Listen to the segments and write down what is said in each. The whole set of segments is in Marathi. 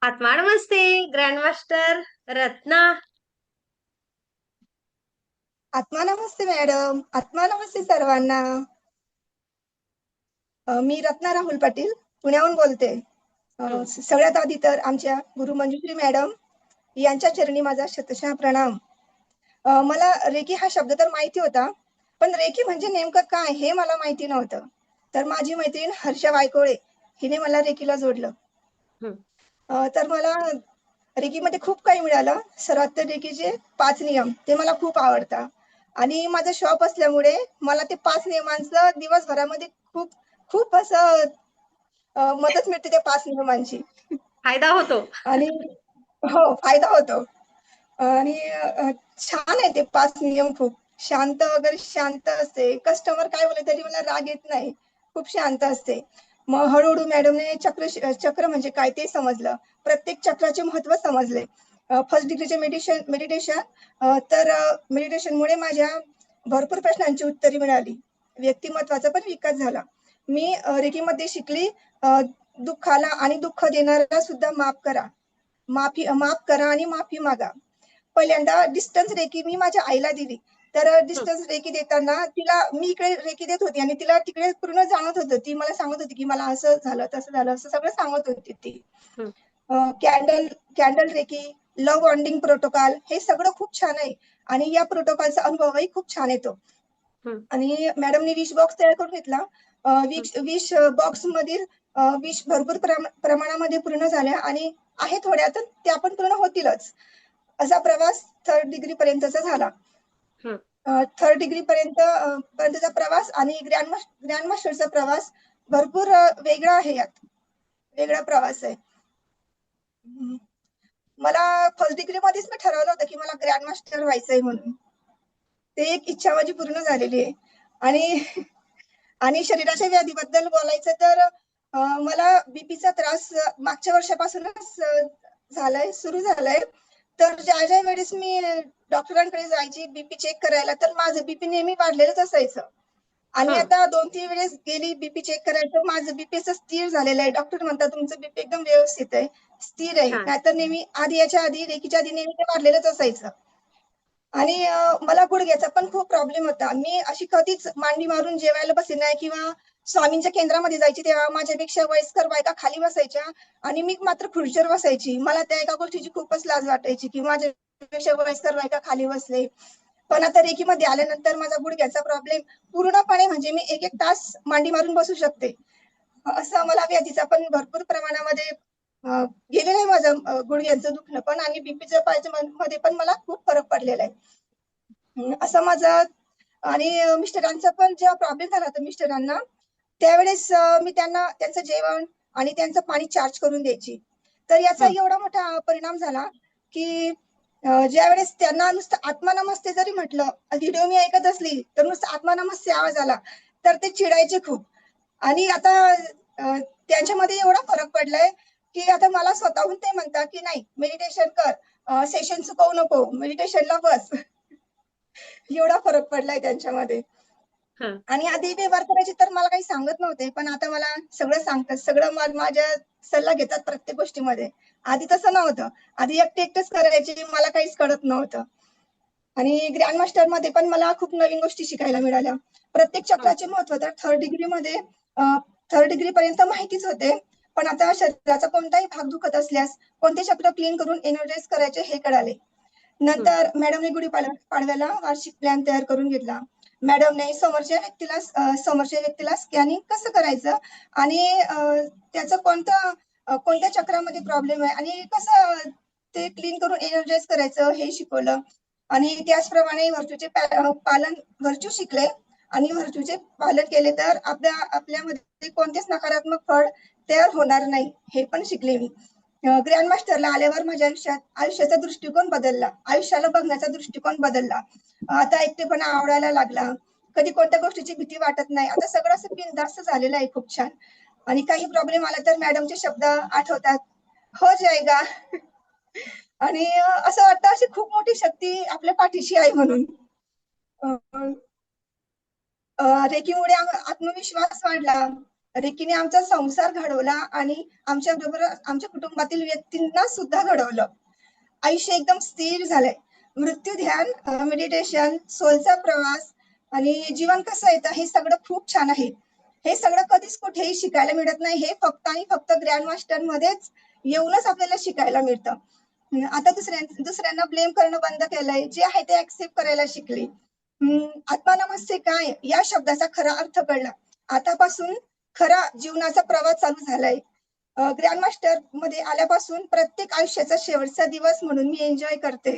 आत्मा नमस्ते. ग्रँडमास्टर रत्ना. आत्मा नमस्ते मॅडम. आत्मा नमस्ते सर्वांना. मी रत्ना राहुल पाटील पुण्याहून बोलते. हं, सगळ्यात आधी तर आमच्या गुरु मंजुश्री मॅडम यांच्या चरणी माझा शतशः प्रणाम. मला रेकी हा शब्द तर माहिती होता, पण रेकी म्हणजे नेमकं काय हे मला माहिती नव्हतं. तर माझी मैत्रीण हर्षा वायकोळे हिने मला रेकीला जोडलं. हं. तर मला रेकीमध्ये खूप काही मिळालं. सर्वात तर रेकीचे 5 नियम ते मला खूप आवडतात. आणि माझं शॉप असल्यामुळे मला ते 5 नियमांचं दिवसभरामध्ये खूप खूप असं मदत मिळते त्या 5 नियमांची. फायदा होतो. आणि हो, फायदा होतो. आणि छान आहे ते 5 नियम खूप. शांत वगैरे शांत असते. कस्टमर काय बोलले तरी मला राग येत नाही. खूप शांत असते. मग हळू-हळू मॅडमने चक्र म्हणजे काय ते समजलं. प्रत्येक चक्राचे महत्त्व समजले. फर्स्ट डिग्रीचे मेडिटेशन तर मेडिटेशनमुळे माझ्या भरपूर प्रश्नांची उत्तरे मिळाली. व्यक्तिमत्त्वाचा पण विकास झाला. मी रेकीमध्ये शिकली दुःखाला आणि दुःख देणाऱ्याला सुद्धा माफ करा आणि माफी मागा. पहिल्यांदा डिस्टन्स रेकी मी माझ्या आईला दिली. तर हं, डिस्टन्स रेकी देताना तिला मी इकडे रेकी देत होती आणि तिला तिकडे पूर्ण जाणवत होतं. ती मला सांगत होती, की मला असं झालं, तसं झालं, असं सगळं सांगत होती ती. हं, candle candle reiki, love bonding protocol हे सगळं खूप छान आहे आणि या प्रोटोकॉलचा अनुभवही खूप छान येतो. हं, आणि मॅडमनी विश बॉक्स तयार करून घेतला. हं, विश बॉक्स मधील विश भरपूर प्रमाणामध्ये पूर्ण झाल्या आणि आहे थोड्या तर त्या पण पूर्ण होतीलच. असा प्रवास थर्ड डिग्री पर्यंतचा झाला. हं. थर्ड डिग्री पर्यंतचा प्रवास आणि ग्रँड मास्टरचा प्रवास भरपूर वेगळा आहे यात. वेगळा प्रवास आहे. हम्म. मला फर्स्ट डिग्री मध्येच मी ठरवलं होतं की मला ग्रँड मास्टर व्हायचंय म्हणून. ते एक इच्छा माझी पूर्ण झालेली आहे. आणि आणि शरीराच्या व्याधीबद्दल बोलायचं तर मला बीपीचा त्रास मागच्या वर्षापासूनच झालाय, सुरू झालाय. तर ज्या वेळेस मी डॉक्टरांकडे जायची बीपी चेक करायला, तर माझं बीपी नेहमी वाढलेलंच असायचं. आणि हं. आता 2-3 वेळेस गेली बीपी चेक करायचं, माझं बीपी असं स्थिर झालेलं आहे. डॉक्टर म्हणतात तुमचं बीपी एकदम व्यवस्थित आहे, स्थिर आहे. छान. नाहीतर नेहमी याच्या आधी रेकीच्या आधी नेहमी ते वाढलेलंच असायचं. आणि मला गुडघ्याचा पण खूप प्रॉब्लेम होता. मी अशी कधीच मांडी मारून जेवायला बसले नाही किंवा स्वामींच्या केंद्रामध्ये जायची तेव्हा माझ्यापेक्षा वयस्कर बायका खाली बसायच्या आणि मी मात्र खुर्चीवर बसायची. मला त्या एका गोष्टीची खूपच लाज वाटायची, की माझ्यापेक्षा वयस्कर बायका खाली बसले. पण आता रेकीमध्ये आल्यानंतर माझा गुडघ्याचा प्रॉब्लेम पूर्णपणे म्हणजे मी 1-1 तास मांडी मारून बसू शकते. असं मला व्याधीचा पण भरपूर प्रमाणामध्ये गेलेलं आहे माझं गुडघ्यांचं दुखणं पण आणि बीपीच्या मध्ये पण मला खूप फरक पडलेला आहे. असं माझं आणि मिस्टरांचा पण जेव्हा प्रॉब्लेम झाला होता मिस्टरांना, त्यावेळेस मी त्यांना त्यांचं जेवण आणि त्यांचं पाणी चार्ज करून द्यायची. तर याचा हं, एवढा मोठा परिणाम झाला, की ज्यावेळेस त्यांना नुसतं आत्मा नमस्ते जरी म्हटलं, व्हिडिओ मी ऐकत असली, तर नुसतं आत्मा नमस्ते आवाज आला, तर ते चिडायचे खूप. आणि आता त्यांच्यामध्ये एवढा फरक पडलाय, की आता मला स्वतःहून ते म्हणतात, की "नाही, मेडिटेशन कर. सेशन चुकवू नको. मेडिटेशनला बस." एवढा फरक पडलाय त्यांच्यामध्ये. हं. आणि आधी व्यवहार करायचे तर मला काही सांगत नव्हते. पण आता मला सगळं सांगतात. सगळं माझ्या सल्ला घेतात प्रत्येक गोष्टीमध्ये. आधी तसं नव्हतं. आधी एकटे-एकटेच करायचे. मला काहीच कळत नव्हतं. आणि ग्रँड मास्टरमध्ये पण मला खूप नवीन गोष्टी शिकायला मिळाल्या. प्रत्येक हं. चक्राचे महत्त्व तर अ, थर्ड डिग्रीपर्यंत माहितीच होते. पण आता शरीराचा कोणताही भाग दुखत असल्यास कोणते चक्र क्लीन करून एनर्जाइज करायचे हे कळाले. हं. नंतर मॅडमने गुढीपाडव्याला वार्षिक प्लॅन तयार करून घेतला. मॅडमने समोरच्या व्यक्तीला स्कॅनिंग कसं करायचं आणि त्याचं कोणत्या चक्रामध्ये प्रॉब्लेम आहे आणि कसं ते क्लीन करून एनर्जाइज करायचं हे शिकवलं. आणि त्याचप्रमाणे व्हर्च्यू शिकले आणि व्हर्च्यूचे पालन केले तर आपल्यामध्ये कोणतेच नकारात्मक फळ तयार होणार नाही हे पण शिकले मी. ग्रँड मास्टरला आल्यावर माझ्या आयुष्याचा दृष्टिकोन बदलला. आयुष्याला बघण्याचा दृष्टिकोन बदलला. आता एकटेपणा आवडायला लागला. कधी कोणत्या गोष्टीची भीती वाटत नाही. आता सगळं असं बिनधास्त झालेलं आहे खूप छान. आणि काही प्रॉब्लेम आला तर मॅडमचे शब्द आठवतात. हो जाएगा. आणि असं वाटतं अशी खूप मोठी शक्ती आपल्या पाठीशी आहे म्हणून. अ, रेकीमुळे आत्मविश्वास वाढला. रेकीने आमचा संसार घडवला आणि आमच्या बरोबर आमच्या कुटुंबातील व्यक्तींना सुद्धा घडवलं. आयुष्य एकदम स्थिर झालंय. मृत्यू ध्यान, मेडिटेशन, सोलचा प्रवास आणि जीवन कसं येतं हे सगळं खूप छान आहे. हे सगळं कधीच कुठेही शिकायला मिळत नाही. हे फक्त आणि फक्त ग्रँड मास्टर मध्येच येऊनच आपल्याला शिकायला मिळतं. आता दुसऱ्यांना ब्लेम करणं बंद केलंय. जे आहे ते ऍक्सेप्ट करायला शिकले. आत्मा नमस्ते काय या शब्दाचा खरा अर्थ कळला. आतापासून खरा जीवनाचा प्रवास चालू झालाय. ग्रँड मास्टर मध्ये आल्यापासून प्रत्येक आयुष्याचा शेवटचा दिवस म्हणून मी एन्जॉय करते.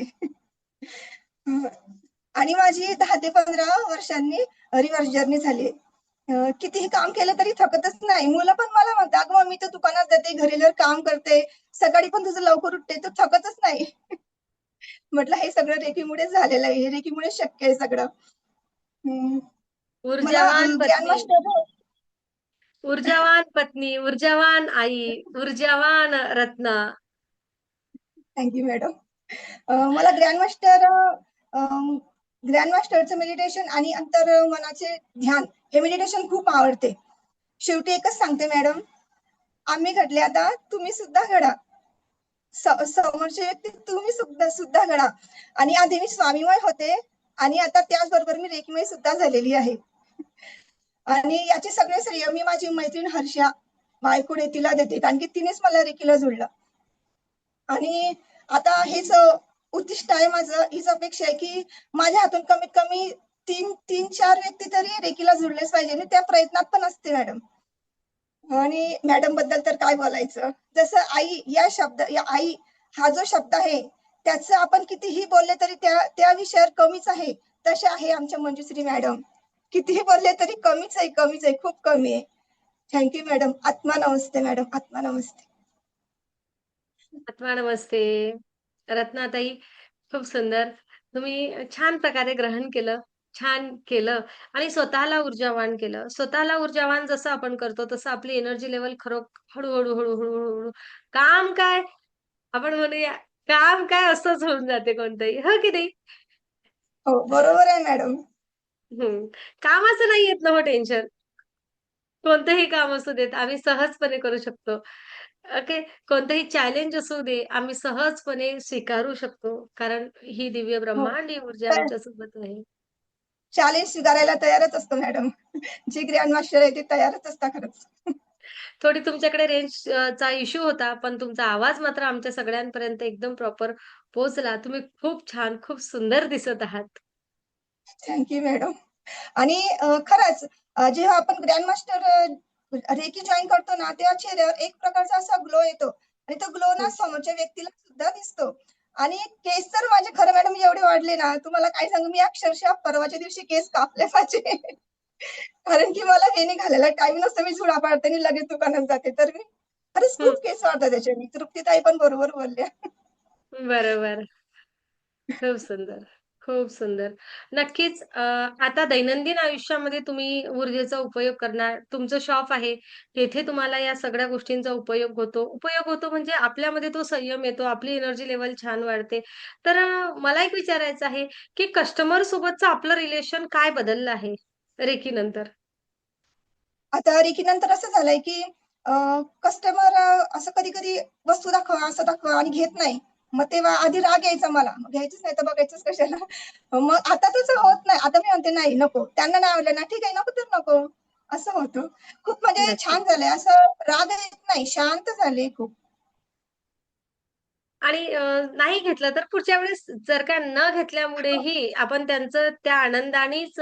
आणि माझी 10 ते 15 वर्षांनी रिव्हर्स जर्नी झाली. कितीही काम केलं तरी थकतच नाही. मुलं पण मला म्हणतात, "अगं मम्मी तू दुकानात जाते, घरी जर काम करते, सकाळी पण तुझं लवकर उठते, तू थकतच नाही." म्हटलं हे सगळं रेकीमुळेच झालेलं आहे. हे रेकीमुळे शक्य आहे सगळं. हं. मला ऊर्जावान ग्रँड पत्नी, मास्टर ऊर्जावान पत्नी, ऊर्जावान आई, ऊर्जावान रत्न. Thank you madam. मला ग्रँड मास्टरचं मेडिटेशन आणि अंतर्मनाचे ध्यान हे मेडिटेशन खूप आवडते. शेवटी एकच सांगते मॅडम, आम्ही घडले आता तुम्ही सुद्धा घडा. समोरचे व्यक्ती तुम्ही सुद्धा सुद्धा घडा. आणि आधी मी स्वामीमय होते आणि आता त्याचबरोबर मी रेखमय सुद्धा झालेली आहे. आणि याचे सगळे श्रेय मी माझी मैत्रीण हर्षा मायकुडे तिला देते, कारण की तिनेच मला रेकीला जोडलं. आणि आता हेच उद्दिष्ट आहे माझं, हीच अपेक्षा आहे की माझ्या हातून कमीत कमी 3-4 व्यक्ती तरी रेकीला जुळलेच पाहिजे आणि त्या प्रयत्नात पण असते मॅडम. आणि मॅडम बद्दल तर काय बोलायचं. जसं आई या आई हा जो शब्द आहे त्याचं आपण कितीही बोलले तरी त्या विषयावर कमीच आहे. तसे आहे आमच्या मंजुश्री मॅडम. कितीही बोलले तरी कमीच आहे, खूप कमी आहे. Thank you madam. आत्मा नमस्ते मॅडम, आत्मा नमस्ते. आत्मा नमस्ते. रत्नाताई, खूप सुंदर. तुम्ही छान प्रकारे ग्रहण केलं, छान केलं आणि स्वतःला ऊर्जावान केलं. स्वतःला ऊर्जावान जसं आपण करतो, तसं आपली एनर्जी लेव्हल खरं हळू-हळू, हळू-हळू, हळू काम काय आपण म्हणूया, काम काय असंच होऊन जाते कोणतंही, हो की नाही? हो, बरोबर आहे मॅडम. हं. कामाचं नाही येत ना मग टेन्शन. कोणतंही काम असू देत, आम्ही सहजपणे करू शकतो. ओके. कोणतंही चॅलेंज असू दे, आम्ही सहजपणे स्वीकारू शकतो. कारण ही दिव्य हो. ब्रह्मांडीय ऊर्जा आमच्या सोबत आहे. चॅलेंज स्वीकारायला तयारच असतो मॅडम. जे ग्रँड मास्टर आहे ते तयारच असतात खरंच. थोडी तुमच्याकडे रेंज चा इश्यू होता, पण तुमचा आवाज मात्र आमच्या सगळ्यांपर्यंत एकदम प्रॉपर पोहोचला. तुम्ही खूप छान, खूप सुंदर दिसत आहात. Thank you madam. आणि खरंच जेव्हा आपण ग्रँड मास्टर रेकी जॉइन करतो ना, तेव्हा चेहऱ्यावर एक प्रकारचा असा ग्लो येतो आणि तो ग्लो ना हं, समोरच्या व्यक्तीला सुद्धा दिसतो. आणि केस तर माझे खरं मॅडम एवढे वाढले ना, तुम्हाला काय सांगू मी अक्षरशः परवाच्या दिवशी केस कापले माझे. कारण की मला हे नाही घालायला टाईम नसतो. मी जुडा पाडते आणि लगेच दुकानात जाते. तर मी खरंच हं. खूप केस वाढतात त्याच्याने. तृप्तीताई पण बरोबर बोलल्या. बरोबर. खूप सुंदर, खूप सुंदर. नक्कीच आता दैनंदिन आयुष्यामध्ये तुम्ही ऊर्जेचा उपयोग करणार. तुमचं शॉप आहे, तेथे तुम्हाला या सगळ्या गोष्टींचा उपयोग होतो. उपयोग होतो म्हणजे आपल्यामध्ये तो संयम येतो, आपली एनर्जी लेव्हल छान वाढते. तर मला एक विचारायचं आहे, की कस्टमर सोबतचं आपलं रिलेशन काय बदललं आहे रेकीनंतर? आता रेकीनंतर असं झालंय, की कस्टमर असं कधी-कधी वस्तू दाखवा, असं दाखवा आणि घेत नाही. मग तेव्हा आधी राग यायचा मला. मग घ्यायचंच नाही तर बघायचंच कशाला? मग आता तसं होत नाही. आता मी म्हणते, "नाही, नको." त्यांना नाही आवडलं ना, "ठीक आहे, नको तर नको." असं होतं. खूप म्हणजे नक्कीच. छान झालंय. असं राग येत नाही, शांत झाले खूप. आणि नाही घेतलं तर पुढच्या वेळेस जर का न घेतल्यामुळेही आपण त्यांचं त्या आनंदानेच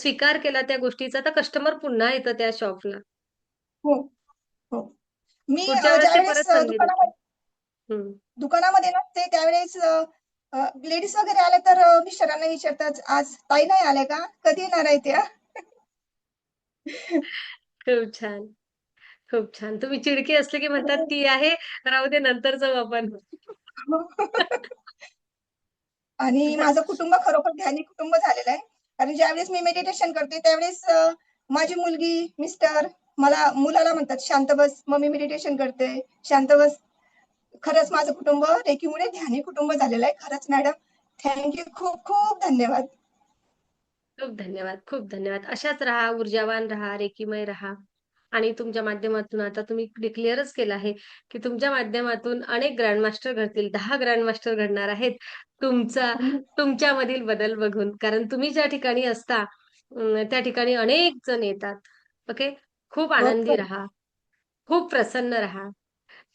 स्वीकार केला त्या गोष्टीचा, तर कस्टमर पुन्हा येतं त्या शॉपला. हो, हो. मी पुढच्या वेळेस ते ज्यावेळेस परत संधी देतात. हं. दुकानामध्ये नसते त्यावेळेस लेडीज वगैरे आल्या तर मिस्टरांना विचारतात, "आज ताई नाही आल्या का? कधी येणार आहे त्या?" खूप छान, खूप छान. तुम्ही चिडकी असले की म्हणतात, "ती आहे, राहू दे नंतर जाऊ आपण." आणि माझं कुटुंब खरोखर ध्यानी कुटुंब झालेलं आहे. कारण ज्यावेळेस मी मेडिटेशन करते त्यावेळेस माझी मुलगी, मिस्टर मुलाला म्हणतात, "शांत बस, मम्मी मेडिटेशन करते, शांत बस." खरंच माझं कुटुंब रेकीमुळे ध्यानी कुटुंब झालेलं आहे. खरंच मॅडम थँक यू. खूप खूप धन्यवाद. खूप धन्यवाद, खूप धन्यवाद. अशाच राहा, ऊर्जावान राहा, रेकीमय राहा. आणि तुमच्या माध्यमातून आता तुम्ही डिक्लेअरच केलं आहे, की तुमच्या माध्यमातून अनेक ग्रँडमास्टर घडतील. 10 ग्रँडमास्टर घडणार आहेत तुमच्यामधील बदल बघून. कारण तुम्ही ज्या ठिकाणी असता त्या ठिकाणी अनेक जण येतात. ओके. खूप आनंदी बरोबर. राहा. खूप प्रसन्न राहा.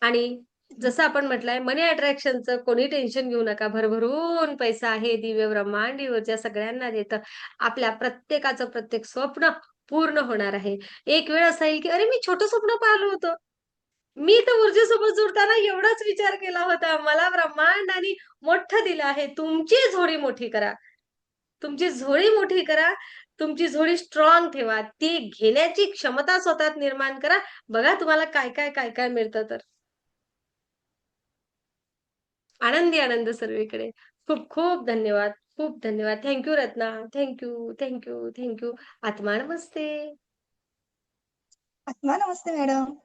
आणि जसं आपण म्हटलंय मनी अट्रॅक्शनचं कोणी टेन्शन घेऊ नका. भरभरून पैसा आहे, दिव्य ब्रह्मांडी ऊर्जा सगळ्यांना देतं. आपल्या प्रत्येकाचं प्रत्येक स्वप्न पूर्ण होणार आहे. एक वेळ असा येईल, की "अरे, मी छोटं स्वप्न पाहिलं होतं. मी तर ऊर्जेसोबत जुडताना एवढाच विचार केला होता. मला ब्रह्मांडाने मोठं दिलं आहे." तुमची झोळी मोठी करा. तुमची झोळी मोठी करा. तुमची झोळी स्ट्रॉंग ठेवा. ती घेण्याची क्षमता स्वतःत निर्माण करा. बघा तुम्हाला काय मिळतं तर. आनंदी आनंद सर्वीकडे. खूप खूप धन्यवाद. खूप धन्यवाद. थँक रत्ना. Thank you. आत्मा नमस्ते. आत्मा नमस्ते मॅडम.